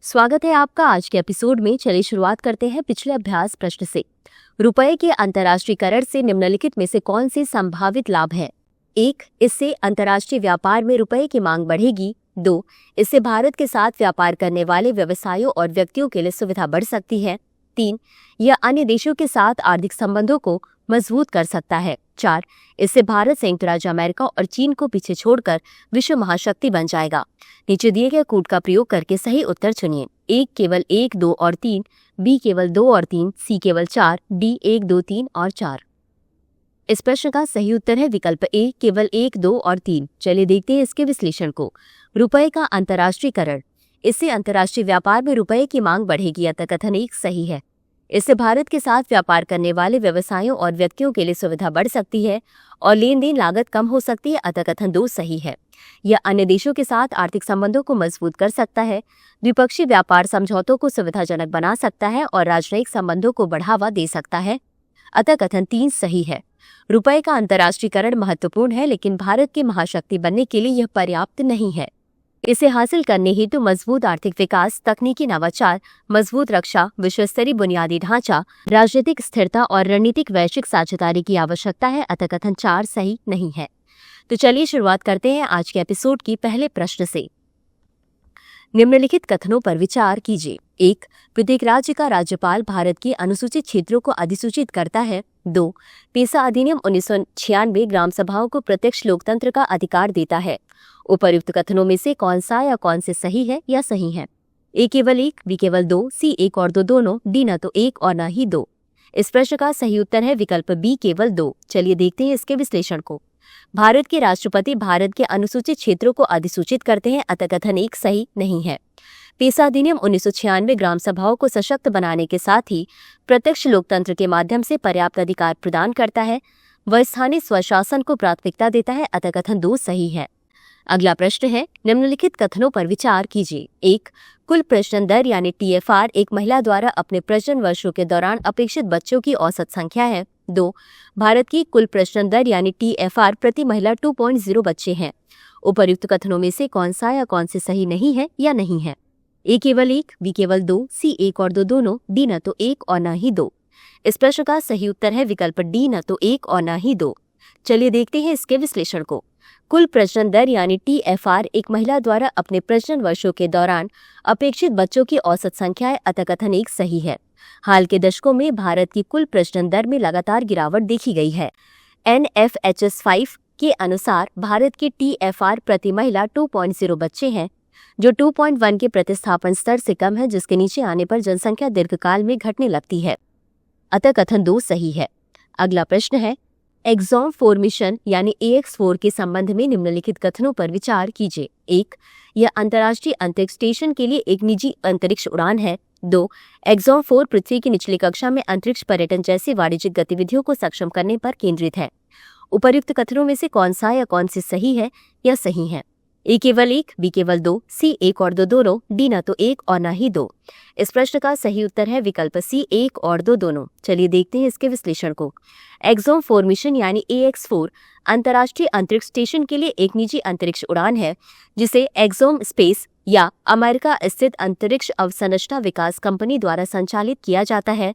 स्वागत है आपका आज के एपिसोड में। चलिए शुरुआत करते हैं पिछले अभ्यास प्रश्न से। रुपए के अंतर्राष्ट्रीयकरण से निम्नलिखित में से कौन से संभावित लाभ हैं? 1. इससे अंतर्राष्ट्रीय व्यापार में रुपए की मांग बढ़ेगी। 2. इससे भारत के साथ व्यापार करने वाले व्यवसायों और व्यक्तियों के लिए सुविधा बढ़ सकती है। 3. यह अन्य देशों के साथ आर्थिक संबंधों को मजबूत कर सकता है। 4. इससे भारत संयुक्त राज्य अमेरिका और चीन को पीछे छोड़कर विश्व महाशक्ति बन जाएगा। नीचे दिए गए कूट का प्रयोग करके सही उत्तर चुनिए। 1 केवल 1, 2 और 3, बी केवल 2 और 3, सी केवल 4, डी 1, 2, 3 और 4। इस प्रश्न का सही उत्तर है विकल्प ए, केवल 1, 2 और 3। चलिए देखते हैं इसके विश्लेषण को। रुपए का अंतर्राष्ट्रीयकरण, इससे अंतर्राष्ट्रीय व्यापार में रुपए की मांग बढ़ेगी, यह कथन 1 सही है। इससे भारत के साथ व्यापार करने वाले व्यवसायों और व्यक्तियों के लिए सुविधा बढ़ सकती है और लेन देन लागत कम हो सकती है, अतः कथन 2 सही है। यह अन्य देशों के साथ आर्थिक संबंधों को मजबूत कर सकता है, द्विपक्षीय व्यापार समझौतों को सुविधाजनक बना सकता है और राजनयिक संबंधों को बढ़ावा दे सकता है, अतः कथन 3 सही है। रुपए का अंतर्राष्ट्रीयकरण महत्वपूर्ण है, लेकिन भारत की महाशक्ति बनने के लिए यह पर्याप्त नहीं है। इसे हासिल करने हेतु मजबूत आर्थिक विकास, तकनीकी नवाचार, मजबूत रक्षा, विश्वस्तरीय बुनियादी ढांचा, राजनीतिक स्थिरता और रणनीतिक वैश्विक साझेदारी की आवश्यकता है, अतः कथन 4 सही नहीं है। तो चलिए शुरुआत करते हैं आज के एपिसोड की पहले प्रश्न से। निम्नलिखित कथनों पर विचार कीजिए। 1. प्रत्येक राज्य का राज्यपाल भारत के अनुसूचित क्षेत्रों को अधिसूचित करता है। 2. पेसा अधिनियम 1996 ग्राम सभाओं को प्रत्यक्ष लोकतंत्र का अधिकार देता है। उपर्युक्त कथनों में से कौन सा या कौन से सही है या सही है? ए केवल 1, बी केवल 2, सी 1 और 2 दोनों, डी न तो 1 और न ही 2। इस प्रश्न का सही उत्तर है विकल्प बी केवल 2। चलिए देखते हैं इसके विश्लेषण को। भारत के राष्ट्रपति भारत के अनुसूचित क्षेत्रों को अधिसूचित करते हैं, अतः कथन 1 सही नहीं है। पेसा अधिनियम 1996 ग्राम सभाओं को सशक्त बनाने के साथ ही प्रत्यक्ष लोकतंत्र के माध्यम से पर्याप्त अधिकार प्रदान करता है। वह स्थानीय स्वशासन को प्राथमिकता देता है, अतः कथन 2 सही है। अगला प्रश्न है, निम्नलिखित कथनों पर विचार कीजिए। 1. कुल प्रजनन दर यानी TFR एक महिला द्वारा अपने प्रजनन वर्षों के दौरान अपेक्षित बच्चों की औसत संख्या है। 2. भारत की कुल प्रजनन दर यानी TFR प्रति महिला 2.0 बच्चे हैं। उपर्युक्त कथनों में से कौन सा या कौन से सही नहीं है या नहीं है? ए केवल 1, बी केवल 2, सी 1 और 2 दोनों, डी न तो 1 और न ही 2। इस प्रश्न का सही उत्तर है विकल्प डी न तो 1 और न ही 2। चलिए देखते हैं इसके विश्लेषण को। कुल प्रजनन दर यानी TFR एक महिला द्वारा अपने प्रजनन वर्षों के दौरान अपेक्षित बच्चों की औसत संख्या है, अतः कथन 1 सही है। हाल के दशकों में भारत की कुल प्रजनन दर में लगातार गिरावट देखी गई है। NFHS 5 के अनुसार भारत के TFR प्रति महिला 2.0 बच्चे हैं, जो 2.1 के प्रतिस्थापन स्तर से कम है, जिसके नीचे आने पर जनसंख्या दीर्घकाल में घटने लगती है, अतः कथन 2 सही है। अगला प्रश्न है, एक्सॉम 4 मिशन यानी AX4 के संबंध में निम्नलिखित कथनों पर विचार कीजिए। 1. यह अंतर्राष्ट्रीय अंतरिक्ष स्टेशन के लिए एक निजी अंतरिक्ष उड़ान है। 2. एक्सॉम 4 पृथ्वी की निचली कक्षा में अंतरिक्ष पर्यटन जैसी वाणिज्यिक गतिविधियों को सक्षम करने पर केंद्रित है। उपर्युक्त कथनों में से कौन सा या कौन से सही है या सही है? ए केवल 1, बी केवल 2, सी 1 और 2 दोनों, डी न तो 1 और न ही 2। इस प्रश्न का सही उत्तर है विकल्प सी 1 और 2 दोनों। चलिए देखते हैं इसके विश्लेषण को। एक्सॉम 4 मिशन यानी AX4 अंतर्राष्ट्रीय अंतरिक्ष स्टेशन के लिए एक निजी अंतरिक्ष उड़ान है, जिसे एक्सॉम स्पेस या अमेरिका स्थित अंतरिक्ष अवसंरचना विकास कंपनी द्वारा संचालित किया जाता है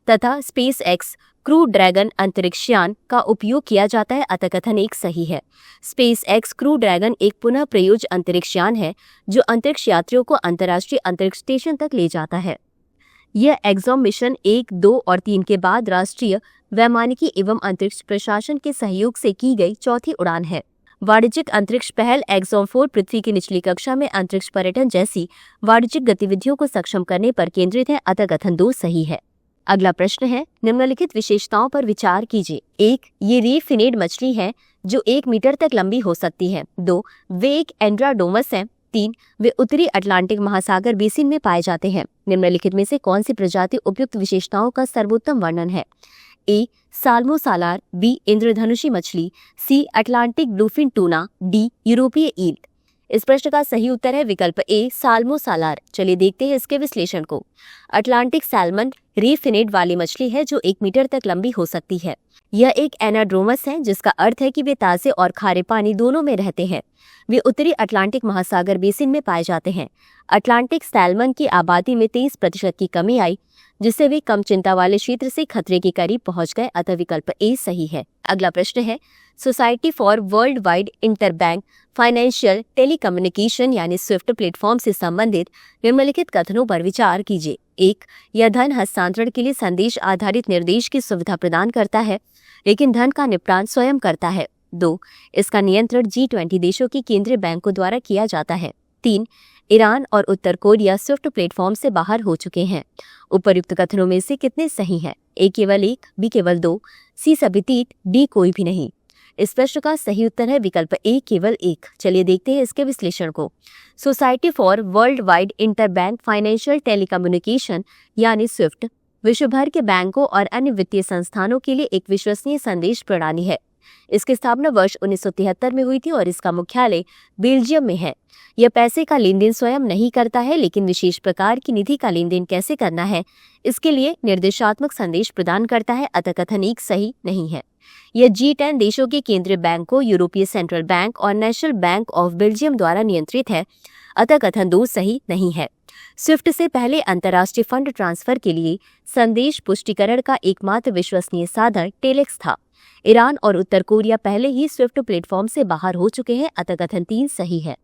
तथा स्पेस एक्स क्रू ड्रैगन अंतरिक्षयान का उपयोग किया जाता है, अतः कथन 1 सही है। स्पेस एक्स क्रू ड्रैगन एक पुनः प्रयोज्य अंतरिक्षयान है जो अंतरिक्ष यात्रियों को अंतर्राष्ट्रीय अंतरिक्ष स्टेशन तक ले जाता है। यह एक्सॉम मिशन 1, 2 और 3 के बाद राष्ट्रीय वैमानिकी एवं अंतरिक्ष प्रशासन के सहयोग से की गई चौथी उड़ान है। वाणिज्यिक अंतरिक्ष पहल एक्सॉम 4 पृथ्वी की निचली कक्षा में अंतरिक्ष पर्यटन जैसी वाणिज्यिक गतिविधियों को सक्षम करने पर केंद्रित है, अतः कथन 2 सही है। अगला प्रश्न है, निम्नलिखित विशेषताओं पर विचार कीजिए। 1. ये रे फिनेड मछली है जो 1 मीटर तक लंबी हो सकती है। 2. वे एक एंड्राडोमस है। 3. वे उत्तरी अटलांटिक महासागर बेसिन में पाए जाते हैं। निम्नलिखित में से कौन सी प्रजाति उपयुक्त विशेषताओं का सर्वोत्तम वर्णन है? ए. साल्मो सालार, बी. इंद्रधनुषी मछली, C. Atlantic bluefin tuna, D. यूरोपीय ईल। इस प्रश्न का सही उत्तर है विकल्प ए साल्मो सालार। चलिए देखते हैं इसके विश्लेषण को। अटलांटिक सैल्मन रे फिनेड वाली मछली है जो 1 मीटर तक लंबी हो सकती है। यह एक एनाड्रोमस है, जिसका अर्थ है कि वे ताजे और खारे पानी दोनों में रहते हैं। वे उत्तरी अटलांटिक महासागर बेसिन में पाए जाते हैं। अटलांटिक सैल्मन की आबादी में 30% की कमी आई, जिससे वे कम चिंता वाले क्षेत्र से खतरे के करीब पहुंच गए, अतः विकल्प ए सही है। अगला प्रश्न है, society for world wide interbank financial telecommunication यानी स्विफ्ट प्लेटफॉर्म से संबंधित निम्नलिखित कथनों पर विचार कीजिए। 1. यह धन हस्तांतरण के लिए संदेश आधारित निर्देश की सुविधा प्रदान करता है, लेकिन धन का निपटान स्वयं करता है। 2. इसका नियंत्रण G20 देशों की केंद्रीय बैंकों द्वारा किया जाता है। 3. ईरान और उत्तर कोरिया स्विफ्ट प्लेटफॉर्म से बाहर हो चुके हैं। उपर्युक्त कथनों में से कितने सही हैं? ए केवल 1, बी केवल 2, सी सभी 3, डी कोई भी नहीं। इस प्रश्न का सही उत्तर है विकल्प ए केवल 1। चलिए देखते हैं इसके विश्लेषण को। Society for world wide interbank financial telecommunication यानी स्विफ्ट विश्व भर के बैंकों और अन्य वित्तीय संस्थानों के लिए एक विश्वसनीय संदेश प्रणाली है। इसकी स्थापना वर्ष 1973 में हुई थी और इसका मुख्यालय बेल्जियम में है। यह पैसे का लेन देन स्वयं नहीं करता है, लेकिन विशेष प्रकार की निधि का लेन देन कैसे करना है इसके लिए निर्देशात्मक संदेश प्रदान करता है, अतः कथन 1 सही नहीं है। यह G10 देशों के केंद्रीय बैंकों, यूरोपीय सेंट्रल बैंक और नेशनल बैंक ऑफ बेल्जियम द्वारा नियंत्रित है, अतः कथन 2 सही नहीं है। स्विफ्ट से पहले अंतर्राष्ट्रीय फंड ट्रांसफर के लिए संदेश पुष्टिकरण का एकमात्र विश्वसनीय साधन टेलेक्स था। ईरान और उत्तर कोरिया पहले ही स्विफ्ट प्लेटफॉर्म से बाहर हो चुके हैं, अतः कथन 3 सही है।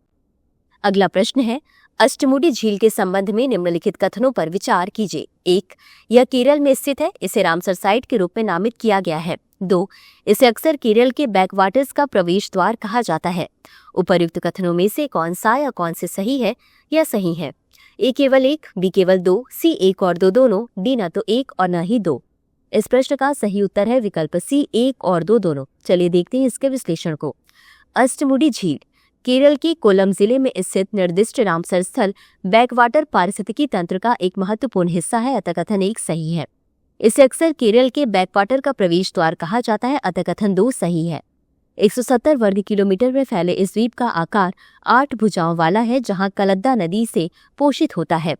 अगला प्रश्न है, अष्टमुडी झील के संबंध में निम्नलिखित कथनों पर विचार कीजिए। 1. यह केरल में स्थित है, इसे रामसर साइट के रूप में नामित किया गया है। 2. इसे अक्सर केरल के बैकवाटर्स का प्रवेश द्वार कहा जाता है। उपर्युक्त कथनों में से कौन सा या कौन से सही है या सही है? ए केवल 1, बी केवल 2, सी 1 और 2 दोनों, डी न तो 1 और न ही 2। इस प्रश्न का सही उत्तर है विकल्प सी 1 और 2 दोनों। चलिए देखते हैं इसके विश्लेषण को। अष्टमुडी झील केरल के कोल्लम जिले में स्थित निर्दिष्ट रामसर स्थल बैकवाटर पारिस्थितिकी तंत्र का एक महत्वपूर्ण हिस्सा है, अतः कथन 1 सही है। इसे अक्सर केरल के बैकवाटर का प्रवेश द्वार कहा जाता है, अतः कथन 2 सही है। 170 वर्ग किलोमीटर में फैले इस द्वीप का आकार 8 भुजाओं वाला है, जहां कलद्दा नदी से पोषित होता है,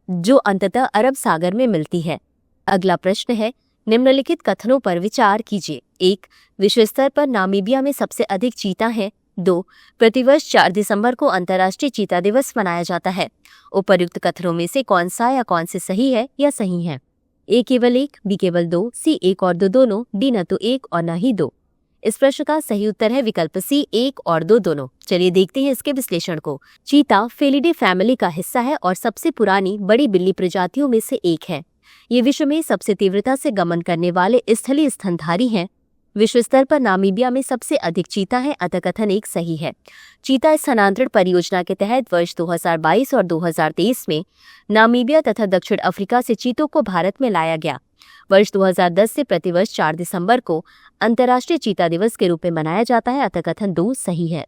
जो अंततः अरब सागर में मिलती है। अगला प्रश्न है, निम्नलिखित कथनों पर विचार कीजिए। 1. विश्व स्तर पर नामीबिया में सबसे अधिक चीता हैं। 2. प्रतिवर्ष 4 दिसंबर को अंतर्राष्ट्रीय चीता दिवस मनाया जाता है। उपर्युक्त कथनों में से कौन सा या कौन से सही है या सही है? ए केवल 1, बी केवल 2, सी 1 और 2 दोनों, डी न तो 1 और न ही 2। इस प्रश्न का सही उत्तर है विकल्प सी 1 और 2 दोनों। चलिए देखते हैं इसके विश्लेषण को। चीता फेलिडे फैमिली का हिस्सा है और सबसे पुरानी बड़ी बिल्ली प्रजातियों में से एक है। ये विश्व में सबसे तीव्रता से गमन करने वाले स्थलीय स्तनधारी हैं। विश्व स्तर पर नामीबिया में सबसे अधिक चीता है, अतः कथन 1 सही है। चीता स्थानांतरण परियोजना के तहत वर्ष 2022 और 2023 में नामीबिया तथा दक्षिण अफ्रीका से चीतों को भारत में लाया गया। वर्ष 2010 से प्रतिवर्ष 4 दिसंबर को अंतर्राष्ट्रीय चीता दिवस के रूप में मनाया जाता है, अतः कथन 2 सही है।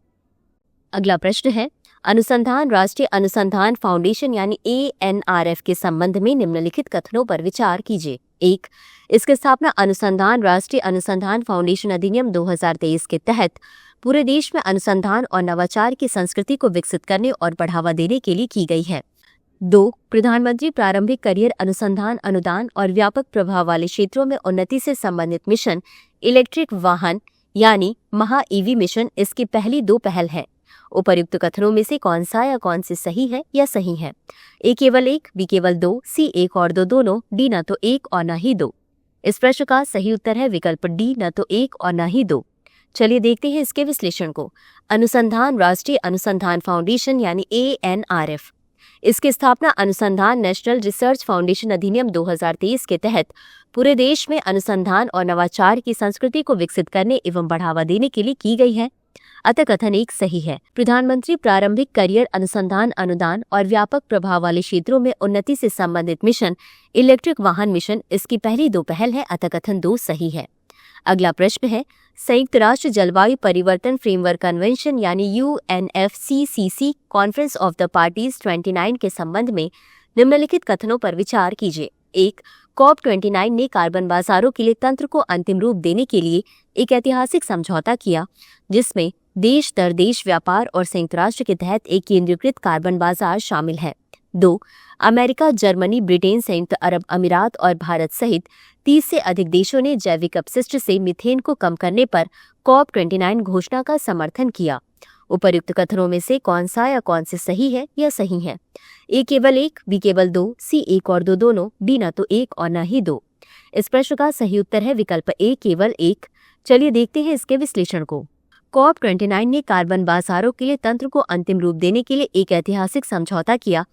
अगला प्रश्न है, अनुसंधान राष्ट्रीय अनुसंधान फाउंडेशन यानी ANRF के संबंध में निम्नलिखित कथनों पर विचार कीजिए। 1. इसकी स्थापना अनुसंधान राष्ट्रीय अनुसंधान फाउंडेशन अधिनियम 2023 के तहत पूरे देश में अनुसंधान और नवाचार की संस्कृति को विकसित करने और बढ़ावा देने के लिए की गई है। 2. प्रधानमंत्री प्रारंभिक करियर अनुसंधान अनुदान और व्यापक प्रभाव वाले क्षेत्रों में उन्नति से संबंधित मिशन इलेक्ट्रिक वाहन यानी महा EV मिशन इसकी पहली 2 पहल है। उपर्युक्त कथनों में से कौन सा या कौन से सही है या सही है? ए केवल 1, बी केवल 2, सी 1 और 2 दोनों, डी न तो 1 और न ही 2। इस प्रश्न का सही उत्तर है विकल्प डी न तो 1 और न ही 2। चलिए देखते हैं इसके विश्लेषण को। अनुसंधान राष्ट्रीय अनुसंधान फाउंडेशन यानी ANRF इसकी स्थापना अनुसंधान नेशनल रिसर्च फाउंडेशन अधिनियम 2023 के तहत पूरे देश में अनुसंधान और नवाचार की संस्कृति को विकसित करने एवं बढ़ावा देने के लिए की गई है, अतः कथन 1 सही है। प्रधानमंत्री प्रारंभिक करियर अनुसंधान अनुदान और व्यापक प्रभाव वाले क्षेत्रों में उन्नति से संबंधित मिशन इलेक्ट्रिक वाहन मिशन इसकी पहली 2 पहल है, अतः कथन 2 सही है। अगला प्रश्न है, संयुक्त राष्ट्र जलवायु परिवर्तन फ्रेमवर्क कन्वेंशन यानी UNFCCC conference of the parties 29 के संबंध में निम्नलिखित कथनों पर विचार कीजिए। 1. COP29 ने कार्बन बाजारों के लिए तंत्र को अंतिम रूप देने के लिए एक ऐतिहासिक समझौता किया, जिसमें देश दर देश व्यापार और संयुक्त राष्ट्र के तहत एक केंद्रीकृत कार्बन बाजार शामिल है। 2. अमेरिका, जर्मनी, ब्रिटेन, संयुक्त अरब अमीरात और भारत सहित 30 से अधिक देशों ने जैविक अपशिष्ट से मीथेन को कम करने पर COP29 घोषणा का समर्थन किया। उपर्युक्त कथनों में से कौन सा या कौन से सही है या सही है? ए केवल एक, बी केवल दो, सी एक और दो दोनों, डी न तो एक और न ही दो। इस प्रश्न का सही उत्तर है विकल्प ए केवल एक। चलिए देखते हैं इसके विश्लेषण को। COP29 ने कार्बन बाजारों के लिए तंत्र को अंतिम रूप देने के लिए एक ऐतिहासिक समझौता किया,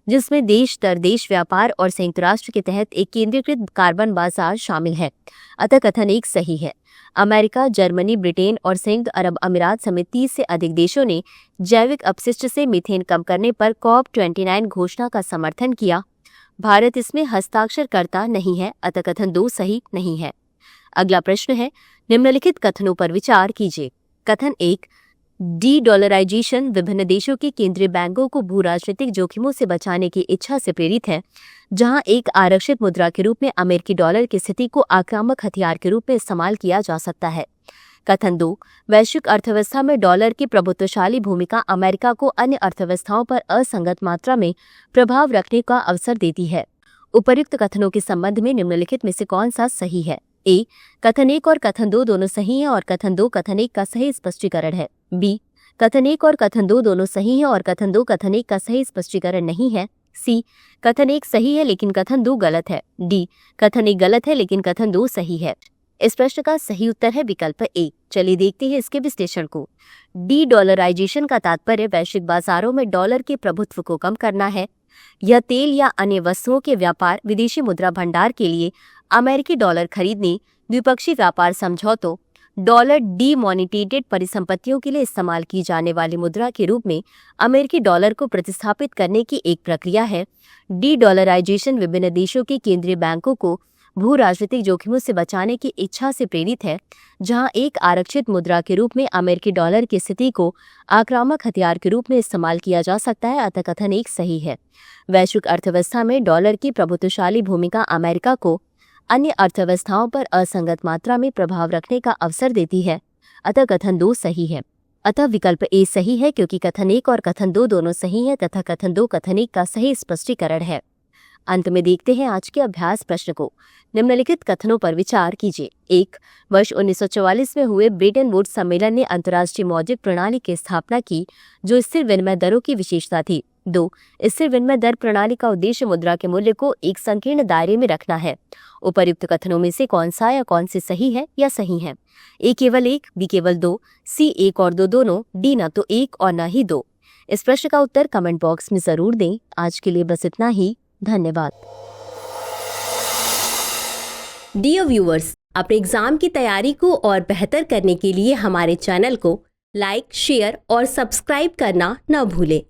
जिसमें देश दर देश व्यापार और संयुक्त राष्ट्र के तहत एक केंद्रीकृत कार्बन बाजार शामिल है। अतः कथन एक सही है। अमेरिका, जर्मनी, ब्रिटेन और संयुक्त अरब अमीरात समेत 30 से अधिक देशों ने जैविक अपशिष्ट से मीथेन कम करने पर COP29 घोषणा का समर्थन किया। भारत इसमें हस्ताक्षरकर्ता नहीं है, अतः कथन 2 सही नहीं है। अगला प्रश्न है, निम्नलिखित कथनों पर विचार कीजिए। कथन 1, डी-डॉलराइजेशन विभिन्न देशों के केंद्रीय बैंकों को भू राजनीतिक जोखिमों से बचाने की इच्छा से प्रेरित है, जहां एक आरक्षित मुद्रा के रूप में अमेरिकी डॉलर की स्थिति को आक्रामक हथियार के रूप में इस्तेमाल किया जा सकता है। कथन 2, वैश्विक अर्थव्यवस्था में डॉलर की प्रभुत्वशाली भूमिका अमेरिका को अन्य अर्थव्यवस्थाओं पर असंगत मात्रा में प्रभाव रखने का अवसर देती है। उपर्युक्त कथनों के संबंध में निम्नलिखित में से कौन सा सही है? ए, कथन 1 और कथन 2 दोनों सही हैं और कथन 2 कथन 1 का सही स्पष्टीकरण है। बी, कथन 1 और कथन 2 दोनों सही हैं और कथन 2 कथन 1 का सही स्पष्टीकरण नहीं है। सी, कथन 1 सही है लेकिन कथन 2 गलत है। डी, कथन 1 गलत है लेकिन कथन 2 सही है। इस प्रश्न का सही उत्तर है विकल्प ए। चलिए देखते हैं इसके विश्लेषण को। डी-डॉलराइजेशन का तात्पर्य वैश्विक बाजारों में डॉलर के प्रभुत्व को कम करना है। यह तेल या अन्य वस्तुओं के व्यापार, विदेशी मुद्रा भंडार के लिए अमेरिकी डॉलर खरीदने, द्विपक्षीय व्यापार समझौतों, डॉलर डीमोनेटेटेड परिसंपत्तियों के लिए इस्तेमाल की जाने वाली मुद्रा के रूप में अमेरिकी डॉलर को प्रतिस्थापित करने की एक प्रक्रिया है। डी-डॉलराइजेशन विभिन्न देशों के केंद्रीय बैंकों को भू राजनीतिक जोखिमों से बचाने की इच्छा से प्रेरित है, जहां एक आरक्षित मुद्रा के रूप में अमेरिकी डॉलर की स्थिति को आक्रामक हथियार के रूप में इस्तेमाल किया जा सकता है। अतः कथन 1 सही है। वैश्विक अर्थव्यवस्था में डॉलर की प्रभुत्वशाली भूमिका अमेरिका को अन्य अर्थव्यवस्थाओं पर असंगत मात्रा में प्रभाव रखने का अवसर देती है। अतः कथन 2 सही है। अतः विकल्प ए सही है क्योंकि कथन 1 और कथन 2 दोनों सही हैं तथा कथन 2 कथन 1 का सही स्पष्टीकरण है। अंत में देखते हैं आज के अभ्यास प्रश्न को। निम्नलिखित कथनों पर विचार कीजिए। 1, वर्ष 1944 में हुए ब्रेटन वुड्स सम्मेलन ने अंतर्राष्ट्रीय मौद्रिक प्रणाली की स्थापना की, जो स्थिर विनिमय दरों की विशेषता थी। 2, स्थिर विनिमय दर प्रणाली का उद्देश्य मुद्रा के मूल्य को एक संकीर्ण दायरे में रखना है। उपर्युक्त कथनों में से कौन सा या कौन से सही है या सही है? ए केवल एक, बी केवल दो, सी एक और दो दोनों, डी न तो एक और न ही दो। इस प्रश्न का उत्तर कमेंट बॉक्स में जरूर दें। आज के लिए बस इतना ही। धन्यवाद। डियर व्यूअर्स, अपने एग्जाम की तैयारी को और बेहतर करने के लिए हमारे चैनल को लाइक, शेयर और सब्सक्राइब करना न भूलें।